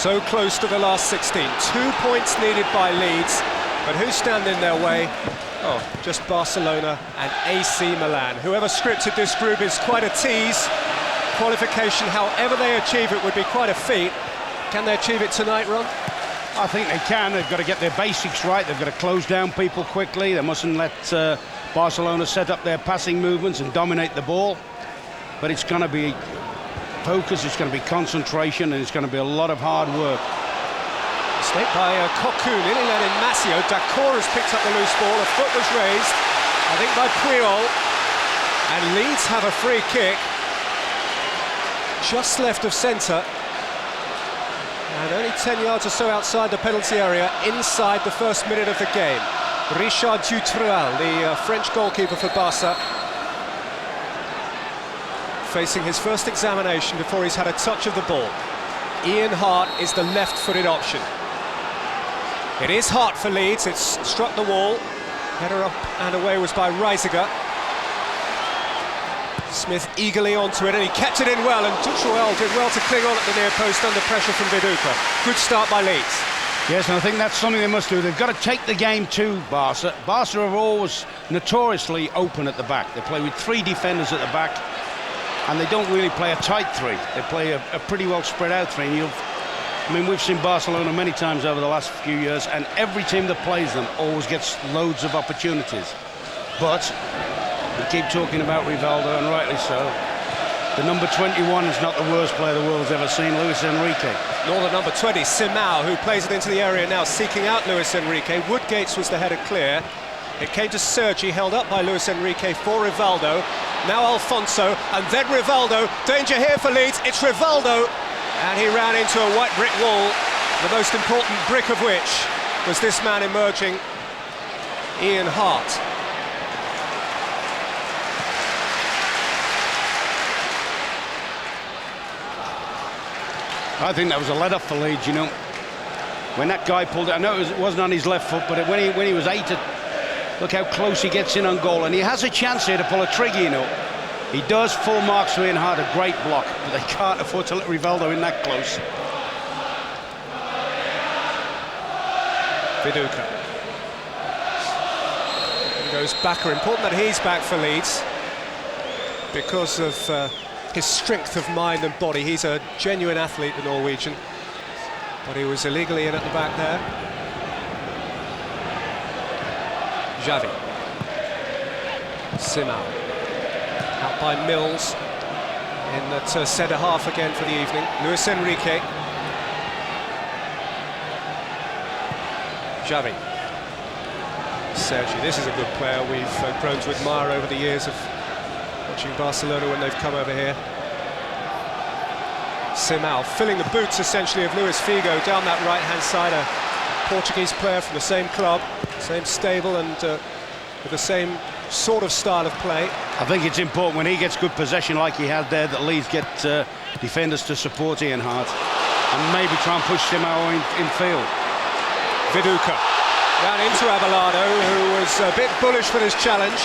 So close to the last 16. 2 points needed by Leeds, but who's standing in their way? Oh, just Barcelona and AC Milan. Whoever scripted this group is quite a tease. Qualification, however they achieve it, would be quite a feat. Can they achieve it tonight, Ron? I think they can. They've got to get their basics right. They've got to close down people quickly. They mustn't let Barcelona set up their passing movements and dominate the ball. But it's going to be focus, it's going to be concentration, and it's going to be a lot of hard work. Mistake by Cocu, nearly let in Massio. Dacor has picked up the loose ball. A foot was raised, I think, by Puyol. And Leeds have a free kick just left of centre. And only 10 yards or so outside the penalty area, inside the first minute of the game. Richard Dutruel, the French goalkeeper for Barca, facing his first examination before he's had a touch of the ball. Ian Hart is the left-footed option. It is Hart for Leeds, it's struck the wall. Header up and away was by Reisiger. Smith eagerly onto it, and he kept it in well, and Dutruel did well to cling on at the near post under pressure from Viduka. Good start by Leeds. Yes, and I think that's something they must do. They've got to take the game to Barca. Barca are always notoriously open at the back. They play with 3 defenders at the back, and they don't really play a tight 3. They play a pretty well spread out 3. And I mean, we've seen Barcelona many times over the last few years, and every team that plays them always gets loads of opportunities. But we keep talking about Rivaldo, and rightly so. The number 21 is not the worst player the world's ever seen, Luis Enrique. Nor the number 20, Simao, who plays it into the area now, seeking out Luis Enrique. Woodgates was the header clear. It came to Sergi, held up by Luis Enrique for Rivaldo. Now Alfonso, and then Rivaldo. Danger here for Leeds, it's Rivaldo. And he ran into a white brick wall, the most important brick of which was this man emerging, Ian Hart. I think that was a let-up for Leeds, you know. When that guy pulled it, I know it wasn't on his left foot, but when he was 8, look how close he gets in on goal, and he has a chance here to pull a trigger, you know. He does full marks to Ian Hart, a great block, but they can't afford to let Rivaldo in that close. Viduka. And goes Bakker. Important that he's back for Leeds because of his strength of mind and body. He's a genuine athlete, the Norwegian, but he was illegally in at the back there. Xavi. Simao. Out by Mills in that centre half again for the evening. Luis Enrique. Xavi. Sergi, this is a good player we've grown to admire over the years of watching Barcelona when they've come over here. Simao filling the boots essentially of Luis Figo down that right-hand side, a Portuguese player from the same club, same stable, and with the same sort of style of play. I think it's important when he gets good possession like he had there that Leeds get defenders to support Ian Hart and maybe try and push Simao in field. Viduka ran into Abelardo, who was a bit bullish with his challenge.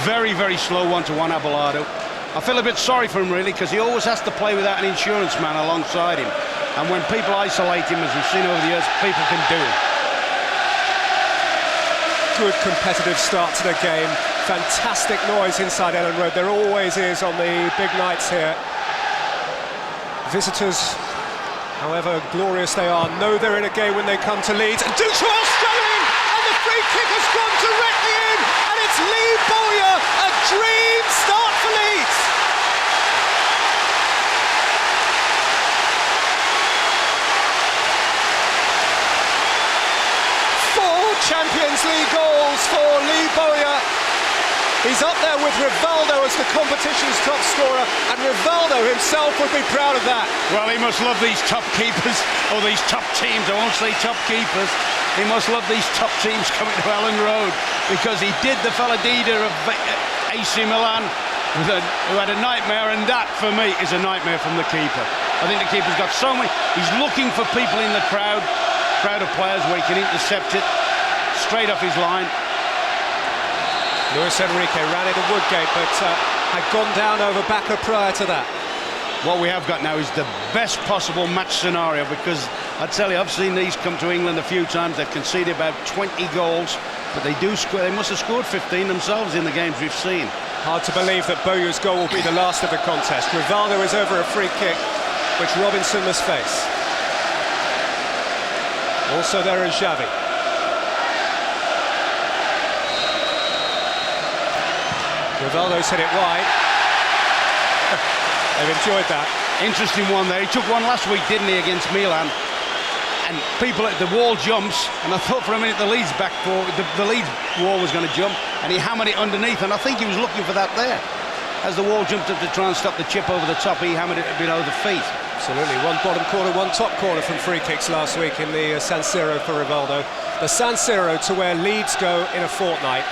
Very, very slow one-to-one Abelardo. I feel a bit sorry for him, really, because he always has to play without an insurance man alongside him. And when people isolate him, as we've seen over the years, people can do it. Good competitive start to the game. Fantastic noise inside Ellen Road. There always is on the big nights here. Visitors, however glorious they are, know they're in a game when they come to Leeds. And Dutruel struggling, and the free kick has gone directly in, and it's Lee Bowyer, a dream start for Leeds. Champions League goals for Lee Bowyer. He's up there with Rivaldo as the competition's top scorer, and Rivaldo himself would be proud of that. Well, he must love these top keepers, or these top teams. I won't say top keepers. He must love these top teams coming to Ellen Road, because he did the fella Dida of AC Milan, who had a nightmare, and that, for me, is a nightmare from the keeper. I think the keeper's got so many. He's looking for people in the crowd of players where he can intercept it straight off his line. Luis Enrique ran into Woodgate, but had gone down over Bakker prior to that. what we have got now is the best possible match scenario, because I tell you, I've seen these come to England a few times. They've conceded about 20 goals, but they do score. They must have scored 15 themselves in the games we've seen. Hard to believe that Bowyer's goal will be the last of the contest. Rivaldo is over a free kick, which Robinson must face. Also there is Xavi. Rivaldo's hit it wide. They've enjoyed that. Interesting one there. He took one last week, didn't he, against Milan? And people at the wall jumps, and I thought for a minute the Leeds back four, the Leeds wall was going to jump, and he hammered it underneath, and I think he was looking for that there. As the wall jumped up to try and stop the chip over the top, he hammered it below the feet. Absolutely. One bottom corner, one top corner from free kicks last week in the San Siro for Rivaldo. The San Siro to where Leeds go in a fortnight.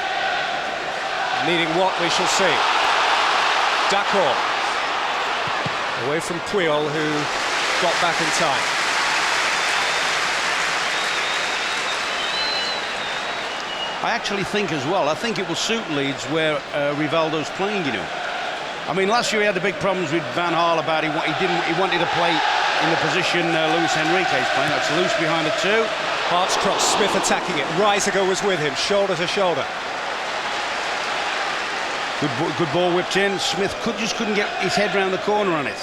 Needing what we shall see. D'accord. Away from Puyol, who got back in time. I actually think as well, I think it will suit Leeds where Rivaldo's playing, you know. I mean, last year he had the big problems with Van Gaal about he wanted to play in the position Luis Enrique's playing. That's loose behind the two. Hart's cross, Smith attacking it. Reisiger was with him, shoulder to shoulder. Good ball whipped in. Smith just couldn't get his head round the corner on it.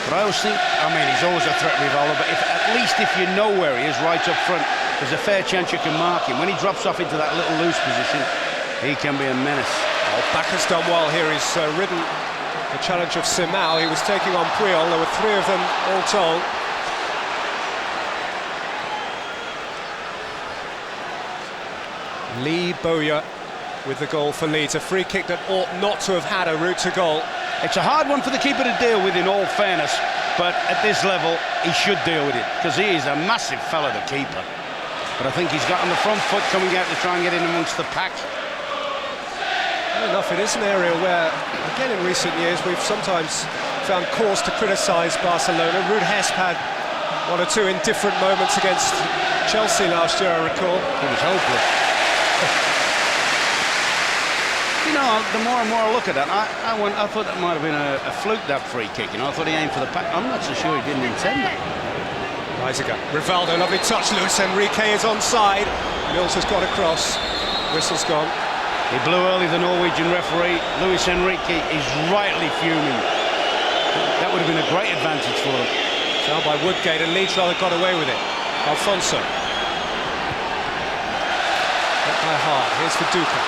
But I always think, I mean, he's always a threat, Rivaldo, but at least if you know where he is right up front, there's a fair chance you can mark him. When he drops off into that little loose position, he can be a menace. Oh, Backer's done well here. He's ridden the challenge of Simao. He was taking on Puyol. There were three of them all told. Lee Bowyer with the goal for Leeds. A free kick that ought not to have had a route to goal. It's a hard one for the keeper to deal with, in all fairness, but at this level he should deal with it, because he is a massive fella, the keeper. But I think he's got on the front foot coming out to try and get in amongst the pack. Well enough, it is an area where, again in recent years, we've sometimes found cause to criticise Barcelona. Ruud Hesp had one or two indifferent moments against Chelsea last year, I recall. He was hopeless. You know, the more and more I look at that, I thought that might have been a fluke, that free kick. You know, I thought he aimed for the pack. I'm not so sure he didn't intend that. Reisiger, Rivaldo, lovely touch. Luis Enrique is onside. Mills has got across. Whistle's gone. He blew early, the Norwegian referee. Luis Enrique is rightly fuming. That would have been a great advantage for them. Foul by Woodgate, and Leeds rather got away with it. Alfonso. Hit by Hart. Here's for Duca.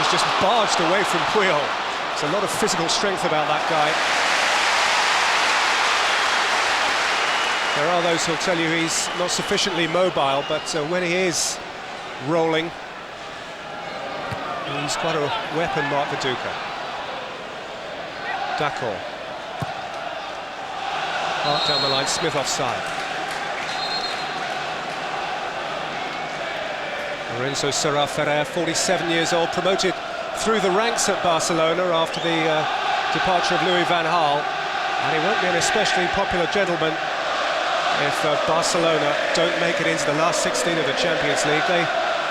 He's just barged away from Puyol. There's a lot of physical strength about that guy. There are those who'll tell you he's not sufficiently mobile, but when he is rolling, he's quite a weapon, Mark Viduka. D'accord. Hart down the line, Smith offside. Lorenzo Serra Ferrer, 47 years old, promoted through the ranks at Barcelona after the departure of Louis van Gaal, and he won't be an especially popular gentleman if Barcelona don't make it into the last 16 of the Champions League.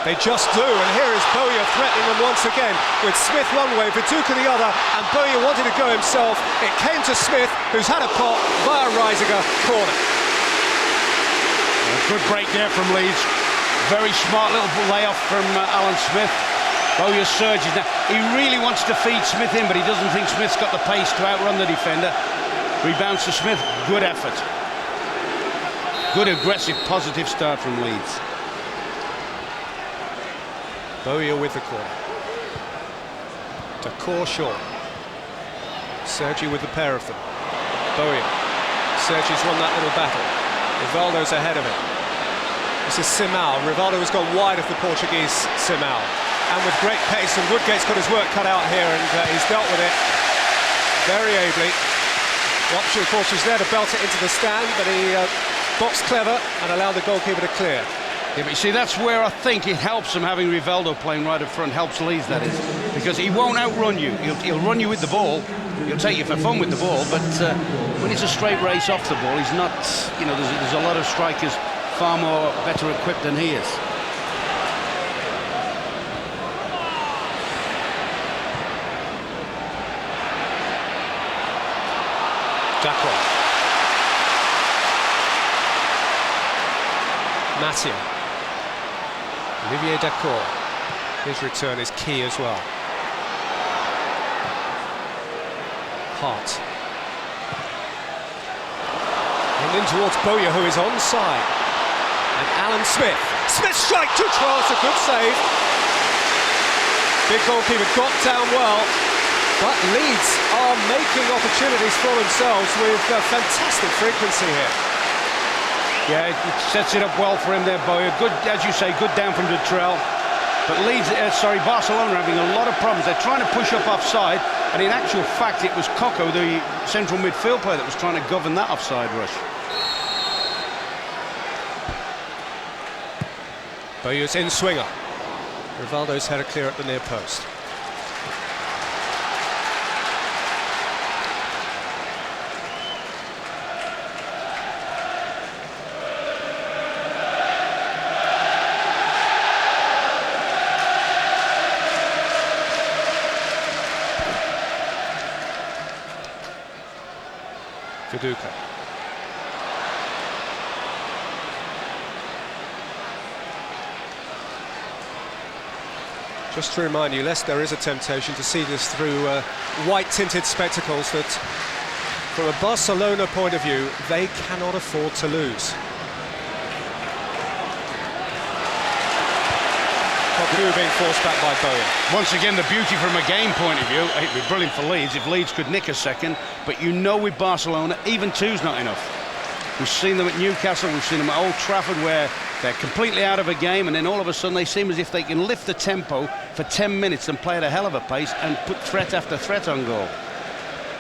They just do, and here is Bowyer threatening them once again, with Smith one way, Viduka the other, and Bowyer wanted to go himself. It came to Smith, who's had a pot via Reisiger, corner. A good break there from Leeds. Very smart little layoff from Alan Smith. Bowyer surges now. He really wants to feed Smith in, but he doesn't think Smith's got the pace to outrun the defender. Rebounds to Smith. Good effort. Good, aggressive, positive start from Leeds. Bowyer with the corner. D'accord short. Sergi with the pair of them. Bowyer. Sergi's won that little battle. Rivaldo's ahead of him. This is Simao. Rivaldo has gone wide of the Portuguese Simao. And with great pace, and Woodgate's got his work cut out here, and he's dealt with it very ably. The option, of course, was there to belt it into the stand, but he boxed clever and allowed the goalkeeper to clear. Yeah, but you see, that's where I think it helps him having Rivaldo playing right up front, helps Leeds, that is. Because he won't outrun you. He'll run you with the ball. He'll take you for fun with the ball, but when it's a straight race off the ball, he's not, you know, there's a lot of strikers far more better equipped than he is. Dacro. Mathieu. Olivier Dacro. His return is key as well. Hart. And in towards Bowyer, who is onside. And Alan Smith. Smith strike to Tross, a good save. Big goalkeeper got down well. But Leeds are making opportunities for themselves with fantastic frequency here. Yeah, it sets it up well for him there, Bowyer. Good, as you say, good down from Dutrell. But Barcelona are having a lot of problems. They're trying to push up offside, and in actual fact, it was Coco, the central midfield player, that was trying to govern that offside rush. Bowyer's in swinger. Rivaldo's header clear at the near post. Viduka. Just to remind you, lest there is a temptation to see this through white-tinted spectacles, that from a Barcelona point of view, they cannot afford to lose. Cocu being forced back by Bowyer. Once again, the beauty from a game point of view, it'd be brilliant for Leeds if Leeds could nick a second, but you know with Barcelona, even two's not enough. We've seen them at Newcastle, we've seen them at Old Trafford, where they're completely out of a game, and then all of a sudden they seem as if they can lift the tempo for 10 minutes and play at a hell of a pace and put threat after threat on goal.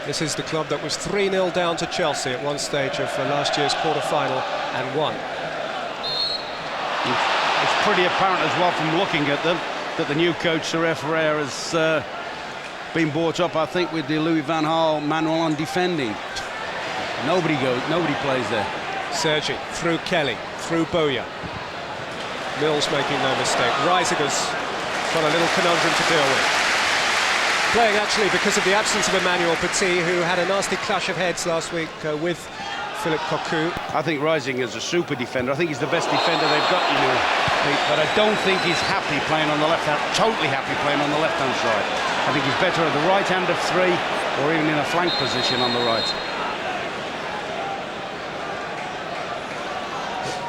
This is the club that was 3-0 down to Chelsea at one stage of last year's quarter-final and won. It's pretty apparent as well from looking at them that the new coach, Sir Ferrer, has been brought up, I think, with the Louis van Gaal manual on defending. Nobody plays there. Sergi through Kelly, through Bowyer. Mills making no mistake. Reisiger's got a little conundrum to deal with. Playing actually because of the absence of Emmanuel Petit, who had a nasty clash of heads last week with Philippe Cocu. I think Reisiger's a super defender. I think he's the best defender they've got, you know, Pete, but I don't think he's happy playing on the left hand, totally happy playing on the left-hand side. I think he's better at the right hand of three, or even in a flank position on the right.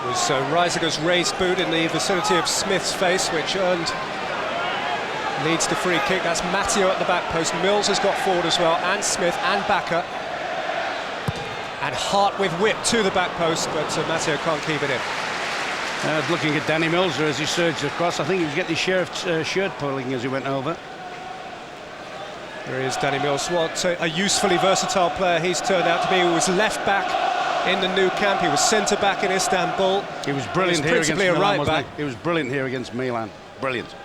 It was Reisiger's raised boot in the vicinity of Smith's face, which earned Leeds the free kick. That's Mathieu at the back post. Mills has got forward as well, and Smith and Bakker. And Hart with whip to the back post, but Mathieu can't keep it in. Looking at Danny Mills as he surged across, I think he was getting his shirt pulling as he went over. There he is, Danny Mills. What a usefully versatile player he's turned out to be. He was left back in the new camp. He was centre back in Istanbul. He was brilliant here against Milan, right back. He was brilliant here against Milan. Brilliant.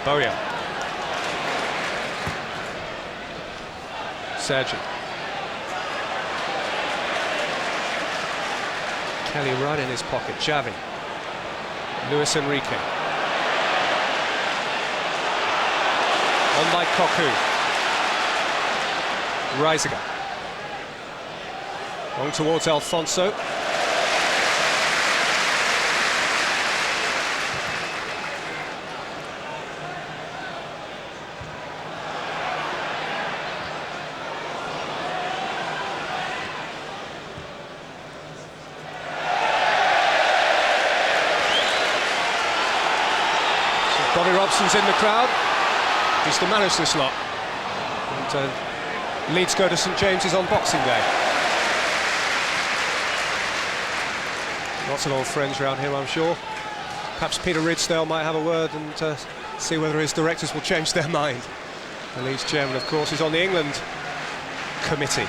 Bowyer. Sergi. Kelly right in his pocket. Xavi. Luis Enrique. On by Cocu. Reisiger. Long towards Alfonso. Bobby Robson's in the crowd. He's to manage this lot. And Leeds go to St James's on Boxing Day. Lots of old friends around here, I'm sure. Perhaps Peter Ridsdale might have a word and see whether his directors will change their mind. The Leeds chairman, of course, is on the England committee.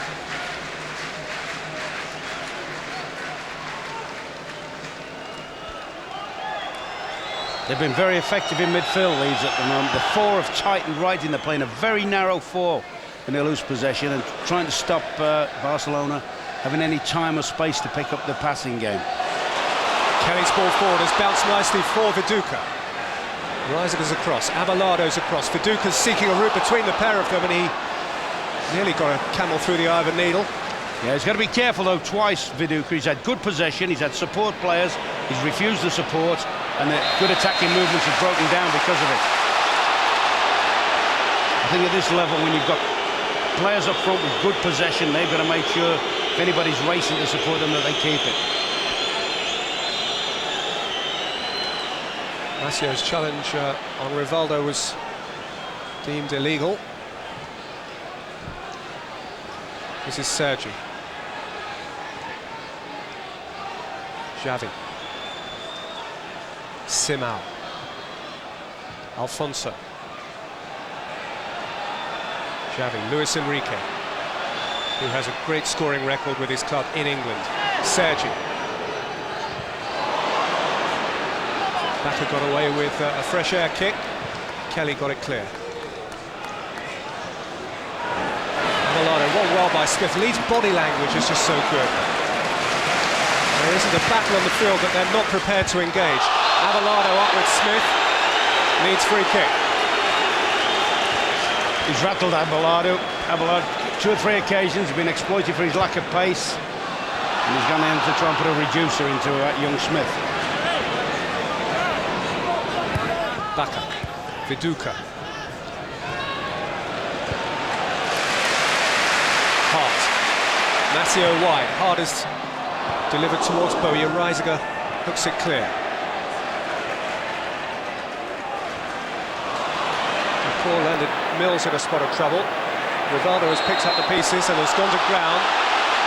They've been very effective in midfield, Leeds, at the moment. The four have tightened right in. They're playing a very narrow four in their loose possession and trying to stop Barcelona having any time or space to pick up the passing game. Kelly's ball forward has bounced nicely for Viduka. Reisiger's across, Abelardo's across, Viduka's seeking a route between the pair of them, and he nearly got a camel through the eye of a needle. Yeah, he's got to be careful though twice, Viduka. He's had good possession, he's had support players, he's refused the support, and the good attacking movements have broken down because of it. I think at this level, when you've got players up front with good possession, they've got to make sure if anybody's racing to support them that they keep it. Macio's challenge on Rivaldo was deemed illegal. This is Sergi. Xavi. Simao. Alfonso. Xavi. Luis Enrique, who has a great scoring record with his club in England. Sergi. Bacca got away with a fresh air kick. Kelly got it clear. Abelardo, one well by Smith. Leeds' body language is just so good. There isn't a battle on the field that they're not prepared to engage. Abelardo up with Smith. Leeds free kick. He's rattled Abelardo. Abelardo, 2 or 3 occasions, been exploited for his lack of pace. And he's gone in to try and put a reducer into young Smith. Bacca, Viduka. Hart. Matteo wide. Hart is delivered towards Bowyer. Reisiger hooks it clear. Ball landed Mills in a spot of trouble. Rivaldo has picked up the pieces and has gone to ground.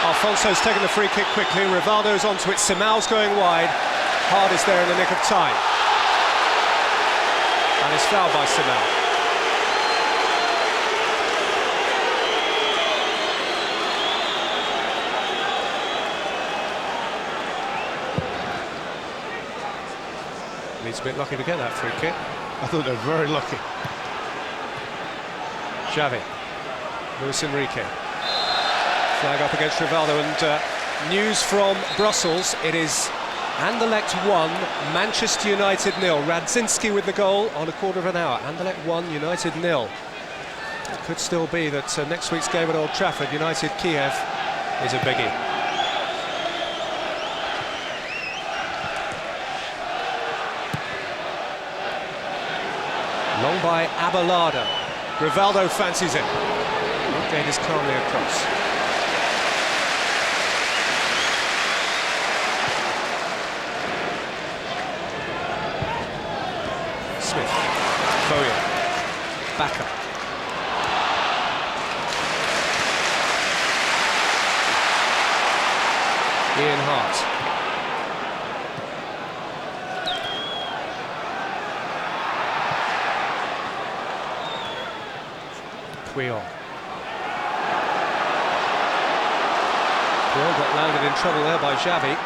Alfonso's taken the free kick quickly. Rivaldo's onto it. Simao's going wide. Hart is there in the nick of time. And it's fouled by Simao. Leeds a bit lucky to get that free kick. I thought they were very lucky. Xavi, Luis Enrique, flag up against Rivaldo, and news from Brussels, it is Anderlecht 1, Manchester United 0. Radzinski with the goal on a quarter of an hour. Anderlecht 1, United 0. It could still be that next week's game at Old Trafford, United Kiev, is a biggie. Long by Abelardo. Rivaldo fancies it. Woodgate is calmly across. Smith. Bowyer. Bacca. Ian Hart. Puyol. Puyol got landed in trouble there by Xavi.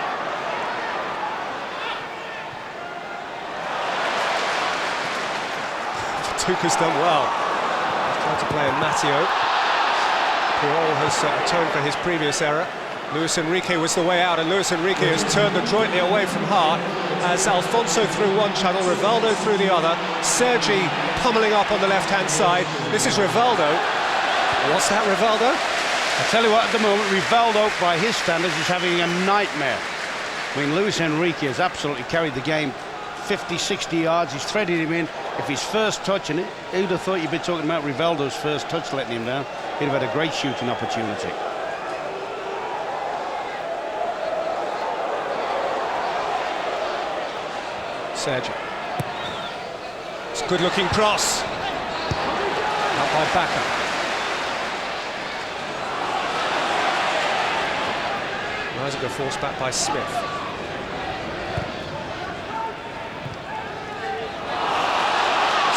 Tuca's done well. Tried to play a Matteo. Puyol has atoned for his previous error. Luis Enrique was the way out, and Luis Enrique has turned adroitly away from Hart as Alfonso through one channel, Rivaldo through the other. Sergi pummeling up on the left-hand side. This is Rivaldo. What's that, Rivaldo? I tell you what, at the moment, Rivaldo, by his standards, is having a nightmare. I mean, Luis Enrique has absolutely carried the game 50, 60 yards. He's threaded him in. If his first touch, and who'd have thought you'd be talking about Rivaldo's first touch letting him down, he'd have had a great shooting opportunity. Sergi. It's a good-looking cross. Up by Bacca. Reisiger forced back by Smith.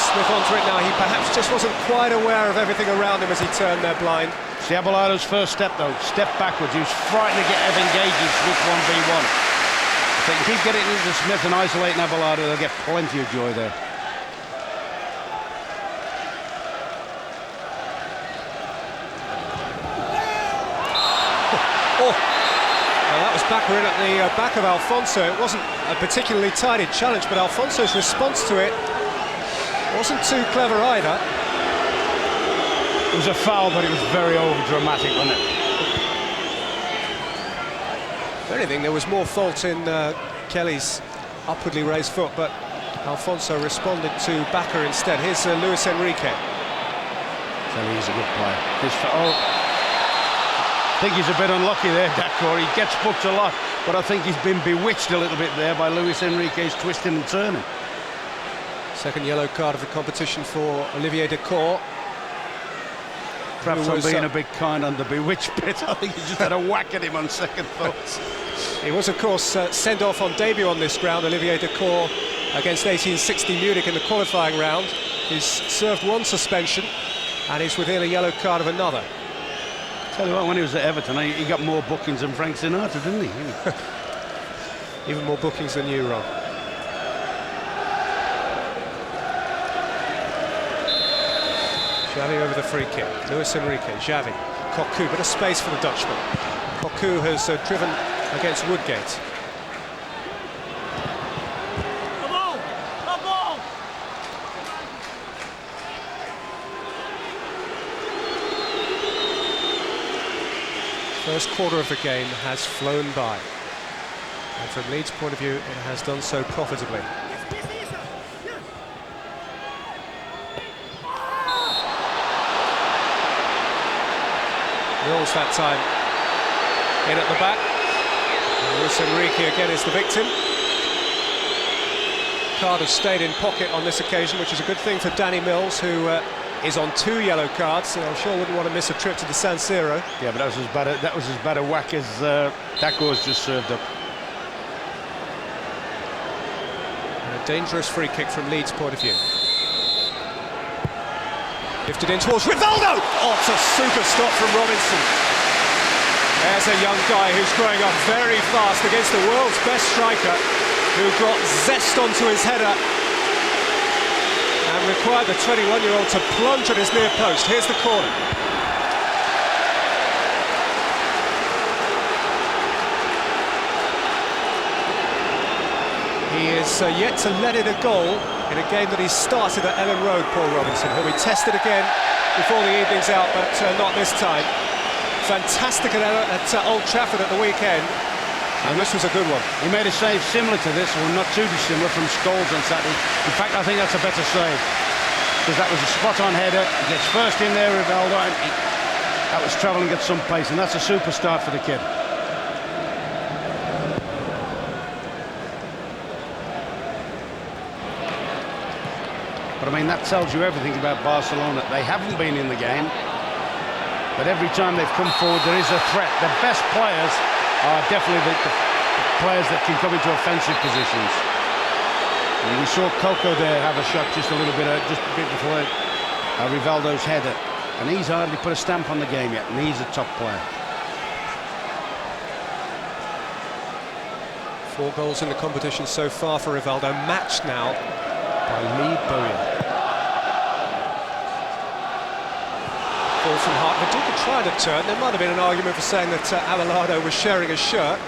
Smith onto it now. He perhaps just wasn't quite aware of everything around him as he turned there blind. See Abelardo's first step, though. Step backwards. He was frightened to get engaging Smith 1v1. If they can keep getting into Smith and isolating Abelardo, they'll get plenty of joy there. Oh! Well, that was Bacca in at the back of Alfonso. It wasn't a particularly tidy challenge, but Alfonso's response to it Wasn't too clever either. It was a foul, but it was very over-dramatic, wasn't it? If anything, there was more fault in Kelly's upwardly raised foot, but Alfonso responded to Bakker instead. Here's Luis Enrique. So he's a good player. I think he's a bit unlucky there, Dakor. He gets booked a lot, but I think he's been bewitched a little bit there by Luis Enrique's twisting and turning. Second yellow card of the competition for Olivier Dakor. Perhaps I'm being a bit kind on the bewitched bit. I think he just had a whack at him on second thoughts. He was, of course, sent off on debut on this ground, Olivier Dakor, against 1860 Munich in the qualifying round. He's served one suspension, and he's within a yellow card of another. Tell you what, when he was at Everton, he got more bookings than Frank Sinatra, didn't he? Even more bookings than you, Rob. Xavi over the free kick. Luis Enrique, Xavi, Cocu, bit of space for the Dutchman. Cocu has driven against Woodgate. First quarter of the game has flown by, and from Leeds' point of view, it has done so profitably. Mills that time in at the back. And Luis Enrique again is the victim. Card has stayed in pocket on this occasion, which is a good thing for Danny Mills, who is on 2 yellow cards, so I'm sure wouldn't want to miss a trip to the San Siro. Yeah, but that was as bad a whack as Dakor's just served up. And a dangerous free kick from Leeds' point of view. Lifted in towards Rivaldo! Oh, it's a super stop from Robinson. There's a young guy who's growing up very fast against the world's best striker, who got zest onto his header and required the 21-year-old to plunge at his near post. Here's the corner. He is yet to let in a goal in a game that he started at Ellen Road, Paul Robinson. He'll be tested again before the evening's out, but not this time. Fantastic at Old Trafford at the weekend, and this was a good one. He made a save similar to this, or not too dissimilar, from Scholes on Saturday. In fact, I think that's a better save, because that was a spot-on header. He gets first in there, Rivaldo, and that was travelling at some pace, and that's a super start for the kid. But I mean, that tells you everything about Barcelona. They haven't been in the game, but every time they've come forward, there is a threat. The best players are definitely the players that can come into offensive positions. And we saw Coco there have a shot just a bit before Rivaldo's header, and he's hardly put a stamp on the game yet, and he's a top player. 4 goals in the competition so far for Rivaldo, matched now by Lee Bowyer. Ball from Hartford, did try to turn. There might have been an argument for saying that Abelardo was sharing a shirt.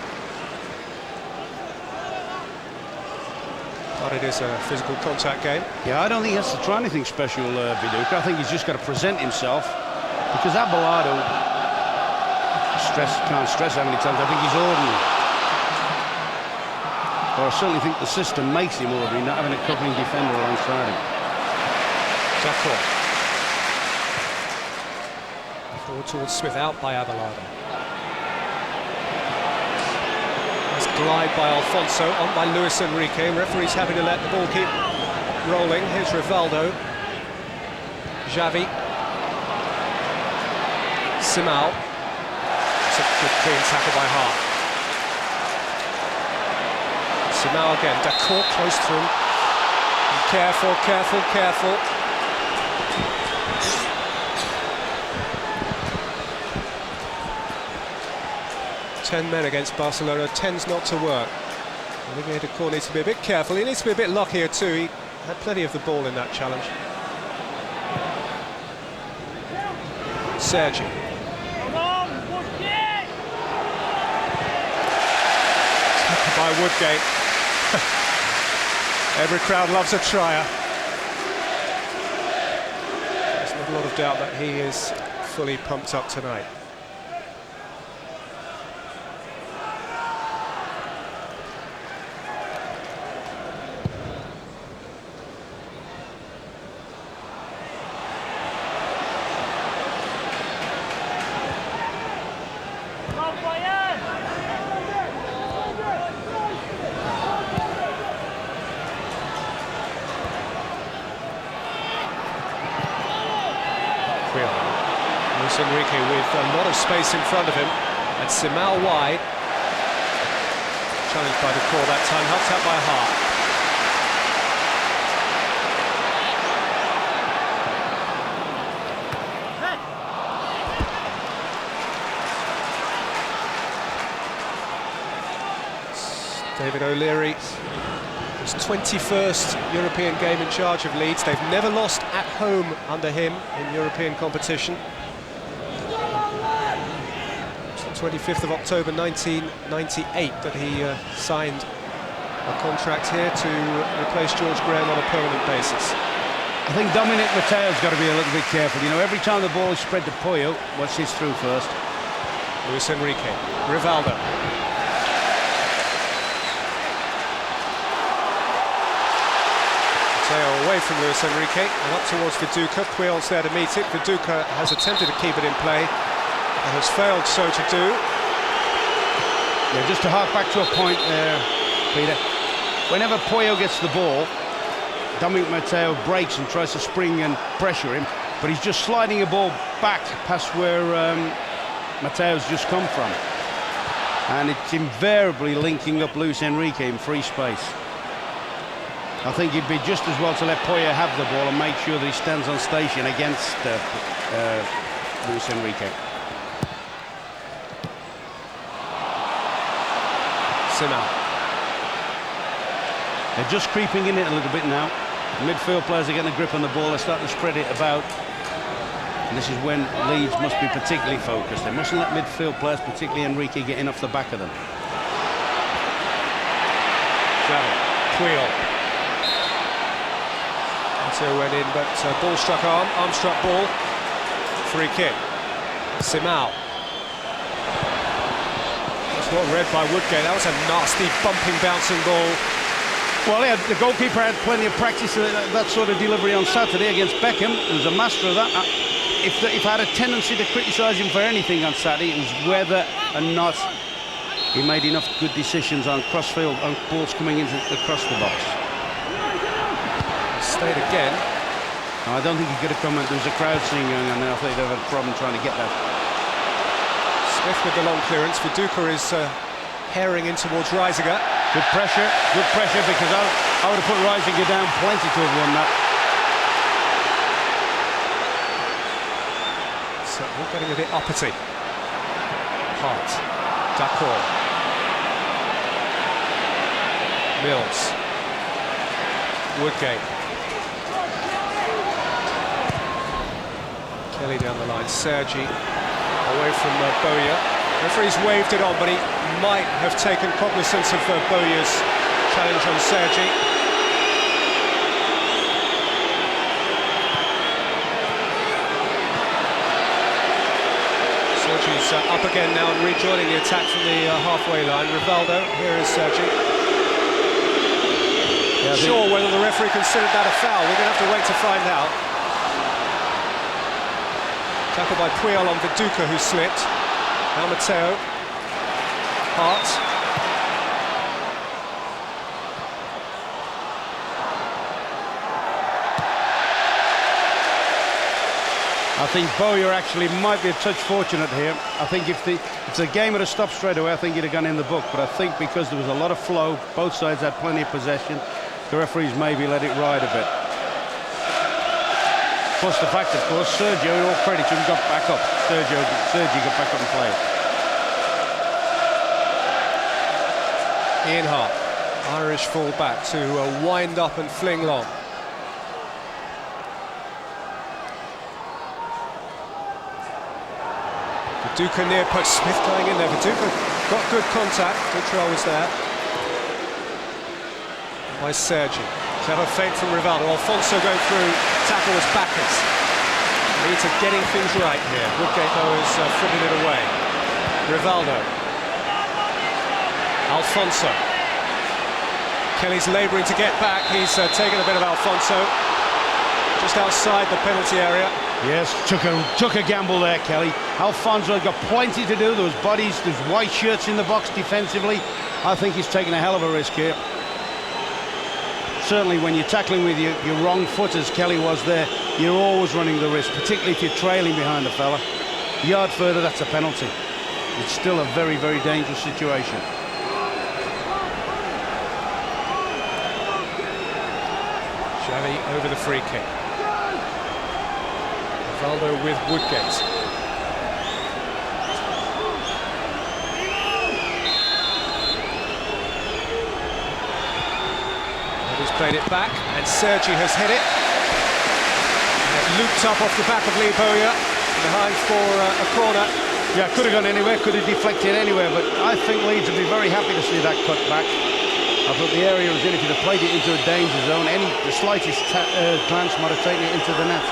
But it is a physical contact game. Yeah, I don't think he has to try anything special, Viduka. I think he's just got to present himself, because Abelardo, can't stress how many times, I think he's ordinary. Or I certainly think the system makes him ordinary, not having a covering defender alongside him. Dakor. Forward towards Smith, out by Abelardo. Nice glide by Alfonso, on by Luis Enrique. Referee's having to let the ball keep rolling. Here's Rivaldo. Xavi. Simao. It's a good clean tackle by Hart. Simao again, Dakor close to him. Careful, careful, careful. Ten men against Barcelona, tends not to work. Olivier Dakor needs to be a bit careful. He needs to be a bit luckier too. He had plenty of the ball in that challenge. Sergi. By Woodgate. Every crowd loves a trier. not a lot of doubt that he is fully pumped up tonight. Luis Enrique with a lot of space in front of him, and Simao wide. Challenged by the call that time, helped out by Hart. David O'Leary, his 21st European game in charge of Leeds. They've never lost at home under him in European competition. It's the 25th of October 1998 that he signed a contract here to replace George Graham on a permanent basis. I think Dominic Mateo's got to be a little bit careful. You know, every time the ball is spread to Puyo, what's his through first? Luis Enrique, Rivaldo. Away from Luis Enrique and up towards Viduka. Puyol's there to meet it. Viduka has attempted to keep it in play and has failed so to do. Yeah, just to hark back to a point there, Peter. Whenever Puyo gets the ball, Dominic Mateo breaks and tries to spring and pressure him, but he's just sliding the ball back past where Mateo's just come from. And it's invariably linking up Luis Enrique in free space. I think it'd be just as well to let Puyo have the ball and make sure that he stands on station against Luis Enrique. Simao. They're just creeping in it a little bit now. The midfield players are getting a grip on the ball. They're starting to spread it about. And this is when Leeds must be particularly focused. They mustn't let midfield players, particularly Enrique, get in off the back of them. Puyol. So went in, but ball struck arm struck ball. Free kick. Simao. That's what read by Woodgate. That was a nasty, bumping, bouncing ball. Well, yeah, the goalkeeper had plenty of practice of that sort of delivery on Saturday against Beckham. He was a master of that. If I had a tendency to criticise him for anything on Saturday, it was whether or not he made enough good decisions on crossfield, on balls coming into across the box. Stayed again. No, I don't think he could have come. There was a crowd singing, and I think they've had a problem trying to get that. Smith with the long clearance. Viduka is herring in towards Reisiger. Good pressure, because I would have put Reisiger down plenty to have won that. So we're getting a bit uppity. Hart, D'accord, Mills, Woodgate. Kelly down the line, Sergi away from Bowyer. Referee's waved it on, but he might have taken cognizance of Bowyer's challenge on Sergi. Sergi's up again now and rejoining the attack from the halfway line. Rivaldo, here is Sergi. Yeah, sure whether the referee considered that a foul. We're going to have to wait to find out. Tackle by Puyol on Viduka, who slipped. Now Mateo. Hart. I think Bowyer actually might be a touch fortunate here. I think if the game had stopped straight away, I think he'd have gone in the book. But I think because there was a lot of flow, both sides had plenty of possession, the referees maybe let it ride a bit. Plus the fact, of course, Sergio, all credit to him, got back up. Sergio got back up and played. Ian Hart, Irish full-back, to wind up and fling long. Viduka near post, Smith going in there. Viduka got good contact, control was there. By Sergi. Clever feint from Rivaldo. Alfonso going through, tackle was backers. Leeds are getting things right here. Woodgate, though, has frittered it away. Rivaldo. Alfonso. Kelly's labouring to get back. He's taken a bit of Alfonso. Just outside the penalty area. Yes, took a gamble there, Kelly. Alfonso got plenty to do. Those bodies, those white shirts in the box defensively. I think he's taken a hell of a risk here. Certainly when you're tackling with your wrong foot, as Kelly was there, you're always running the risk, particularly if you're trailing behind a fella. A yard further, that's a penalty. It's still a very, very dangerous situation. Xavi over the free kick. Rivaldo with Woodgate. He's played it back, and Sergi has hit it. And it looped up off the back of Lee Bowyer, behind for a corner. Yeah, could have gone anywhere, could have deflected anywhere, but I think Leeds would be very happy to see that cut back. I thought the area was in. If you'd have played it into a danger zone, the slightest glance might have taken it into the net.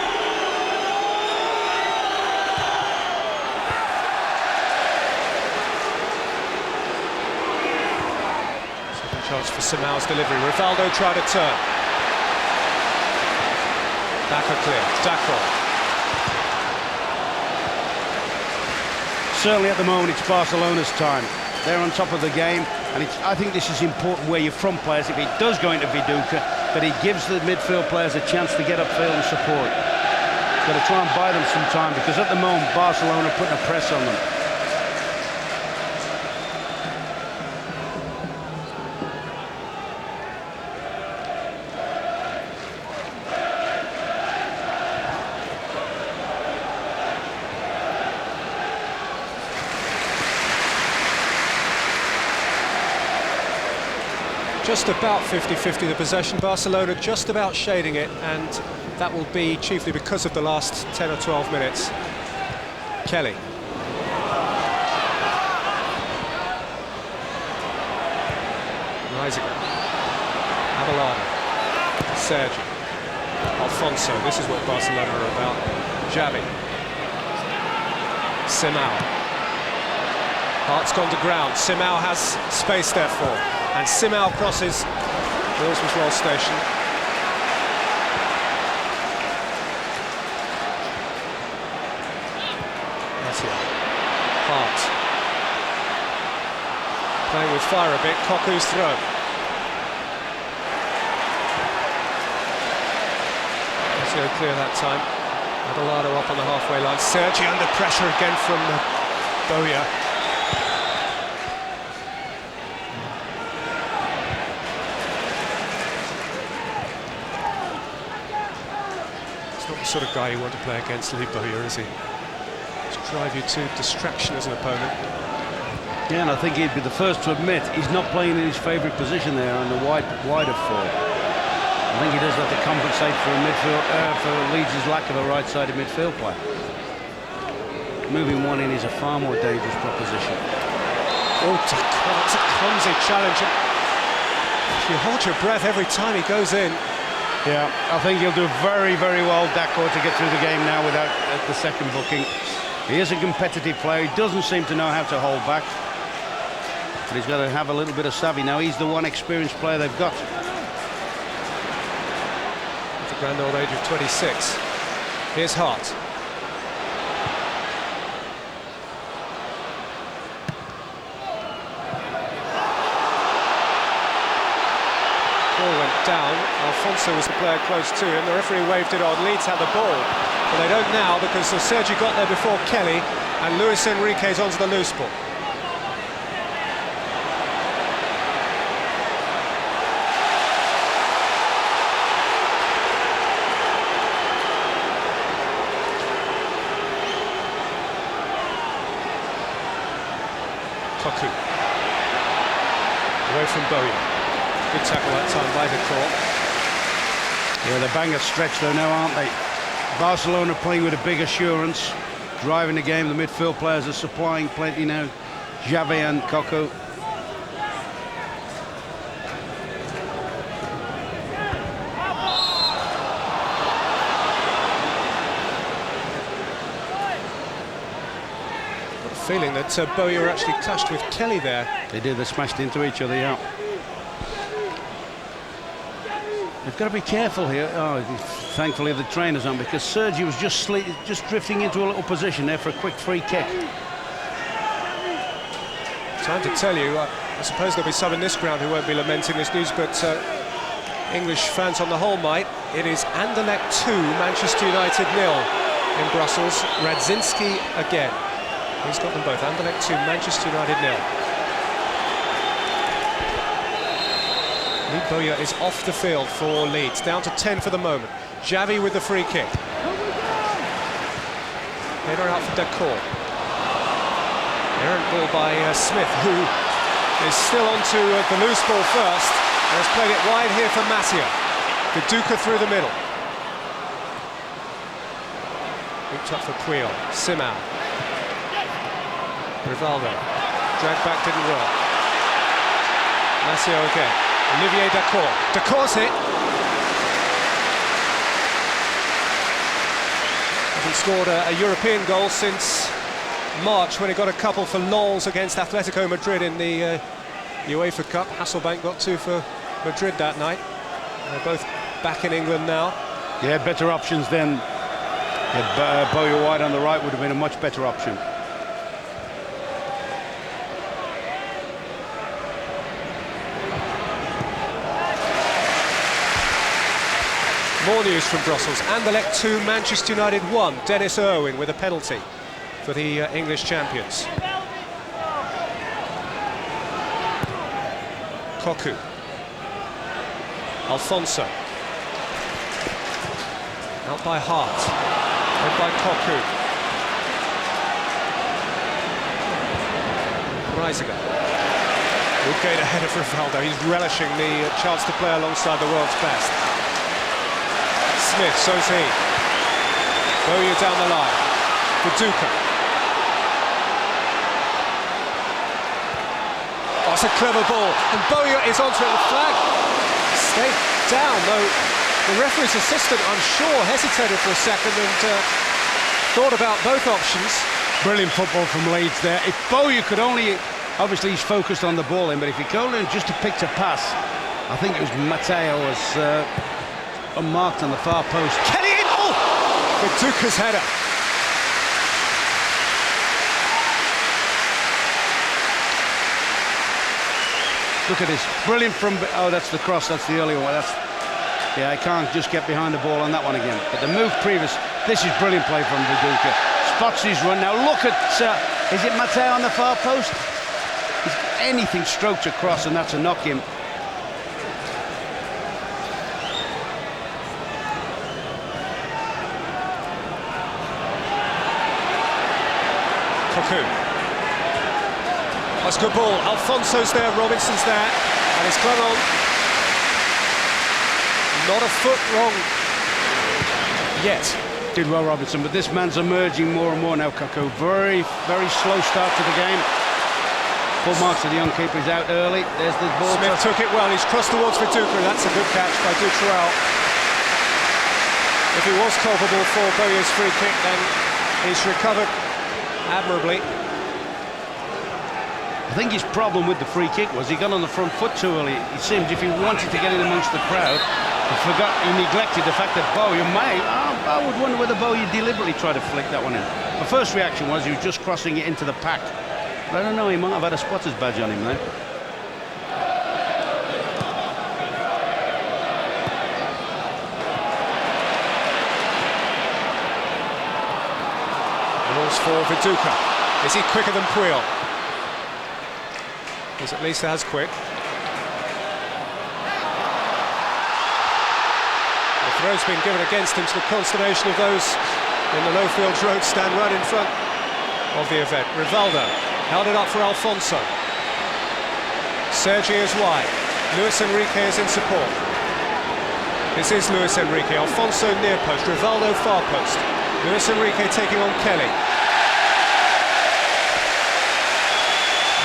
Second chance for Simau's delivery. Rivaldo tried a turn. Back are clear. Dacro. Certainly at the moment it's Barcelona's time. They're on top of the game, and I think this is important where you're from, players. If it does go into Viduka, that he gives the midfield players a chance to get upfield and support. He's got to try and buy them some time, because at the moment Barcelona are putting a press on them. Just about 50-50 the possession. Barcelona just about shading it, and that will be chiefly because of the last 10 or 12 minutes. Kelly. Reisiger. Abelardo. Sergi. Alfonso. This is what Barcelona are about. Xavi. Simao. Hart's gone to ground. Simao has space, therefore. And Simao crosses. Wills was well stationed. Hart. Playing with fire a bit. Koku's throw. Lazio clear that time. Abelardo up on the halfway line. Sergi under pressure again from Bowyer. Not the sort of guy you want to play against, Lee Bowyer, is he? Just drive you to distraction as an opponent. Yeah, and I think he'd be the first to admit he's not playing in his favourite position there on the wider four. I think he does that to compensate for for Leeds' lack of a right-sided midfield player. Moving one in is a far more dangerous proposition. Oh, that's a clumsy challenge. You hold your breath every time he goes in. Yeah, I think he'll do very, very well, Dacro, to get through the game now without the second booking. He is a competitive player. He doesn't seem to know how to hold back. But he's got to have a little bit of savvy. Now, he's the one experienced player they've got. At the grand old age of 26. Here's Hart. Ball went down. Alfonso was the player close to him. The referee waved it on. Leeds had the ball, but they don't now because Sergi got there before Kelly, and Luis Enrique's onto the loose ball. Koku. Away from Bowyer. Good tackle that time by the court. Yeah, they're bang a stretch though now, aren't they? Barcelona playing with a big assurance, driving the game. The midfield players are supplying plenty now. Xavi and Koku. feeling that Bowyer actually clashed with Kelly there. They did, they smashed into each other, yeah. They've got to be careful here. Oh, thankfully the trainer's on, because Sergi was just drifting into a little position there for a quick free kick. Time to tell you, I suppose there'll be some in this ground who won't be lamenting this news, but English fans on the whole might. It is Anderlecht 2, Manchester United 0 in Brussels. Radzinski again. He's got them both. Anderlecht 2, Manchester United 0. Lee Bowyer is off the field for Leeds, down to 10 for the moment. Xavi with the free kick. Header out for Decor. Errant ball by Smith, who is still onto the loose ball first, and has played it wide here for Matteo. Viduka through the middle. Looped up for Puel. Simao. Rivaldo. Dragged back, didn't work. Matteo again. Olivier Decor. Decor's hit. Hasn't scored a European goal since March, when he got a couple for Lens against Atletico Madrid in the UEFA Cup. Hasselbank got 2 for Madrid that night. They're both back in England now. Yeah, better options then. Bowyer wide on the right would have been a much better option. More news from Brussels. Anderlecht 2, Manchester United 1. Dennis Irwin with a penalty for the English champions. Koku. Alfonso. Out by Hart. Led by Koku. Reisiger. Woodgate ahead of Rivaldo. He's relishing the chance to play alongside the world's best. Smith, so's he. Bowyer down the line. Viduka. Oh, it's a clever ball, and Bowyer is onto it. The flag stayed down, though the referee's assistant, I'm sure, hesitated for a second and thought about both options. Brilliant football from Leeds there. If Bowyer could only, obviously he's focused on the ball in, but if he could only just have picked a pass, I think it was Matteo was unmarked on the far post. Kelly in! Oh! Viduka's header. Look at this, brilliant from, oh, that's the cross, that's the earlier one. Yeah, I can't just get behind the ball on that one again. But the move previous, this is brilliant play from Viduka. Spots his run, now look at, is it Matteo on the far post? If anything strokes across, and that's a knock-in. Koku. That's a good ball. Alfonso's there, Robinson's there, and it's clung on. Not a foot wrong yet. Did well, Robinson, but this man's emerging more and more now, Koku. Very, very slow start to the game. Full marks to the young keeper. He's out early. There's the ball. Smith took it well. He's crossed towards Viduka. That's a good catch by Dutrell. If he was culpable for Bowyer's free kick, then he's recovered admirably. I think his problem with the free kick was he got on the front foot too early. It seemed if he wanted to get in amongst the crowd, he neglected the fact that Bowyer may. I would wonder whether Bowyer deliberately tried to flick that one in. My first reaction was he was just crossing it into the pack. But I don't know, he might have had a spotter's badge on him there. Rules for Viduka. Is he quicker than Puel? He's at least as quick. The throw's been given against him to the consternation of those in the Lowfields Road stand right in front of the event. Rivaldo held it up for Alfonso. Sergi is wide. Luis Enrique is in support. This is Luis Enrique. Alfonso near post. Rivaldo far post. Luis Enrique taking on Kelly.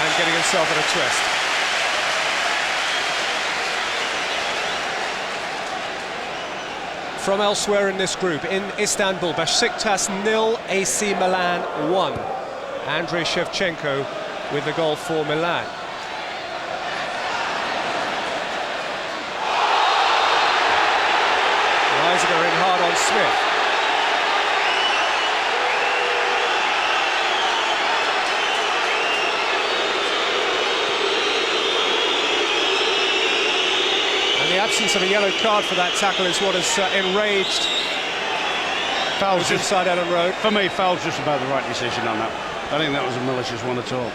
And getting himself in a twist. From elsewhere in this group, in Istanbul, Besiktas 0, AC Milan 1. Andriy Shevchenko with the goal for Milan. Reisiger in hard on Smith. And the absence of a yellow card for that tackle is what has enraged Foul's those inside Ellen Road. For me, foul's just about the right decision on that. I think that was a malicious one at all.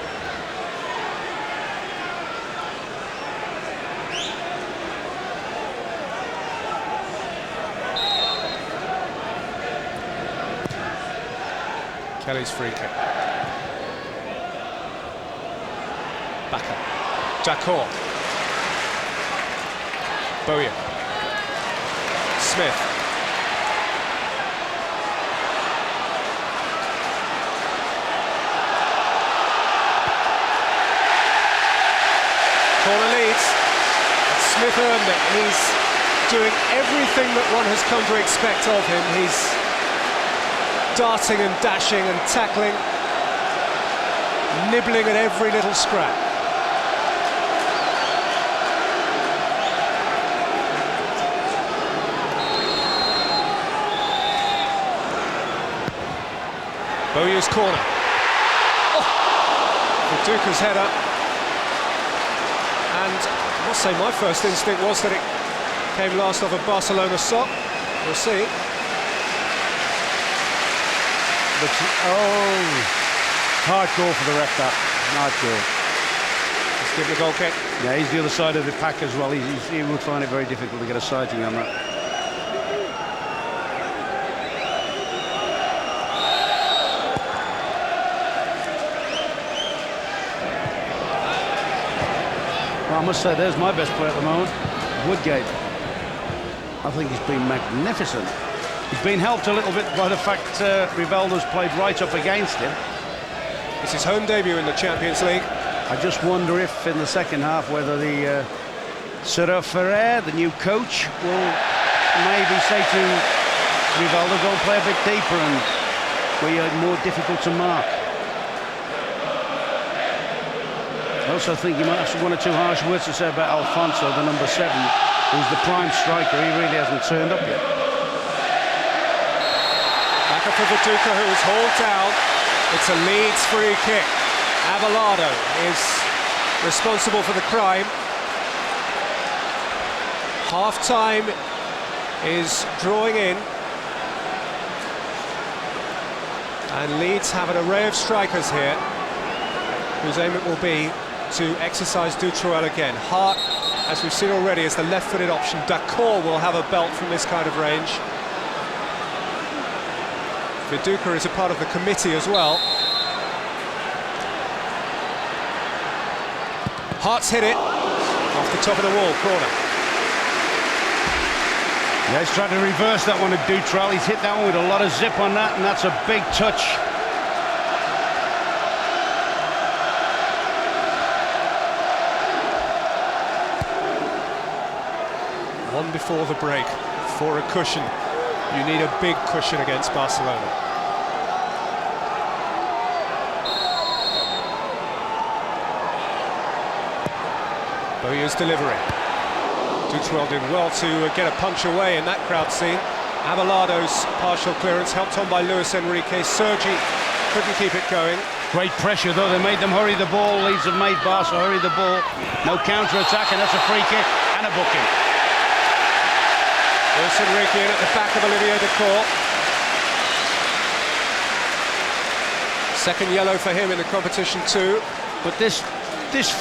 Kelly's free kick. Backer. D'accord. Bowyer. Smith. Corner Leeds. Smith earned it. He's doing everything that one has come to expect of him. He's darting and dashing and tackling, nibbling at every little scrap. Bowyer's corner. Oh! Viduka's header. And I must say my first instinct was that it came last off a Barcelona sock. We'll see. But, oh, hard call for the ref, that. Hard call. Let's give him a goal kick. Yeah, he's the other side of the pack as well. He would find it very difficult to get a sighting on that. Well, I must say, there's my best player at the moment, Woodgate. I think he's been magnificent. He's been helped a little bit by the fact Rivaldo's played right up against him. It's his home debut in the Champions League. I just wonder if in the second half whether the Sir Ferrer, the new coach, will maybe say to Rivaldo, go and play a bit deeper and be more difficult to mark. I also think you might have one or two harsh words to say about Alfonso, the number 7, who's the prime striker. He really hasn't turned up yet. Back up for Viduka, who is hauled down. It's a Leeds free kick. Avelado is responsible for the crime. Half-time is drawing in. And Leeds have an array of strikers here, whose aim it will be to exercise Dutroel again. Hart, as we've seen already, is the left-footed option. D'accord will have a belt from this kind of range. Viduka is a part of the committee as well. Hart's hit it off the top of the wall, corner. Yeah, he's trying to reverse that one at Dutroel. He's hit that one with a lot of zip on that, and that's a big touch. One before the break for a cushion. You need a big cushion against Barcelona. Bowyer's delivery. Dutroel did well to get a punch away in that crowd scene. Avelado's partial clearance helped on by Luis Enrique. Sergi couldn't keep it going. Great pressure though, they made them hurry the ball. Leeds have made Barca hurry the ball. No counter-attack, and that's a free kick and a booking. Luis Enrique in at the back of Olivier Dacour. Second yellow for him in the competition too. But this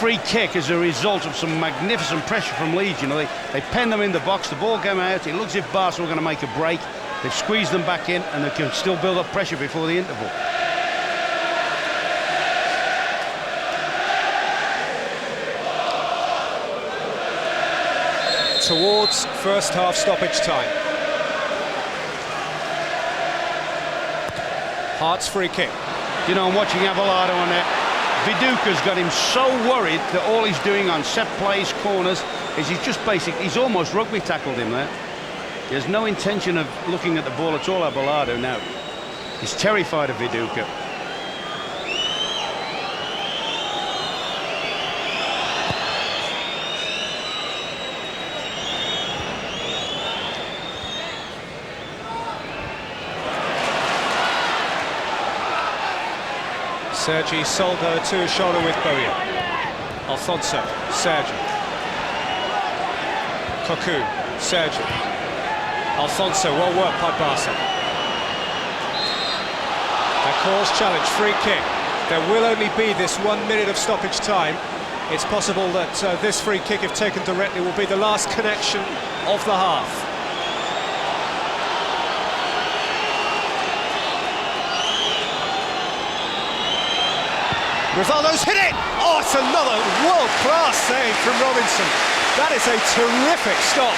free kick is a result of some magnificent pressure from Leeds. You know, they penned them in the box, the ball came out, it looks as if Barca were going to make a break. They've squeezed them back in and they can still build up pressure before the interval. Towards first half stoppage time. Hart's free kick. You know, I'm watching Avelado on there. Viduka's got him so worried that all he's doing on set plays, corners, is he's almost rugby tackled him there. He has no intention of looking at the ball at all, Avelado now. He's terrified of Viduka. Sergi sold her to shoulder with Bowyer. Alfonso, Sergi. Cocu, Sergi. Alfonso, well worked by Barca. A cause challenge, free kick. There will only be this 1 minute of stoppage time. It's possible that this free kick, if taken directly, will be the last connection of the half. Rivaldo's hit it! Oh, it's another world-class save from Robinson. That is a terrific stop.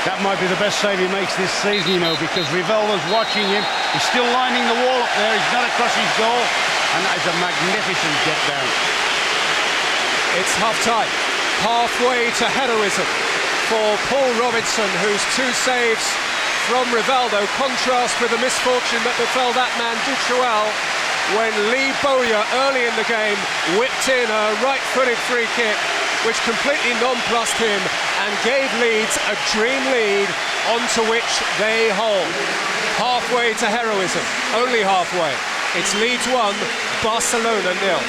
That might be the best save he makes this season, you know, because Rivaldo's watching him. He's still lining the wall up there. He's not across his goal. And that is a magnificent get down. It's half-time. Halfway to heroism for Paul Robinson, whose 2 saves from Rivaldo contrast with the misfortune that befell that man Duchuel when Lee Bowyer early in the game whipped in a right-footed free kick which completely nonplussed him and gave Leeds a dream lead onto which they hold. Halfway to heroism, only halfway. It's Leeds 1, Barcelona 0.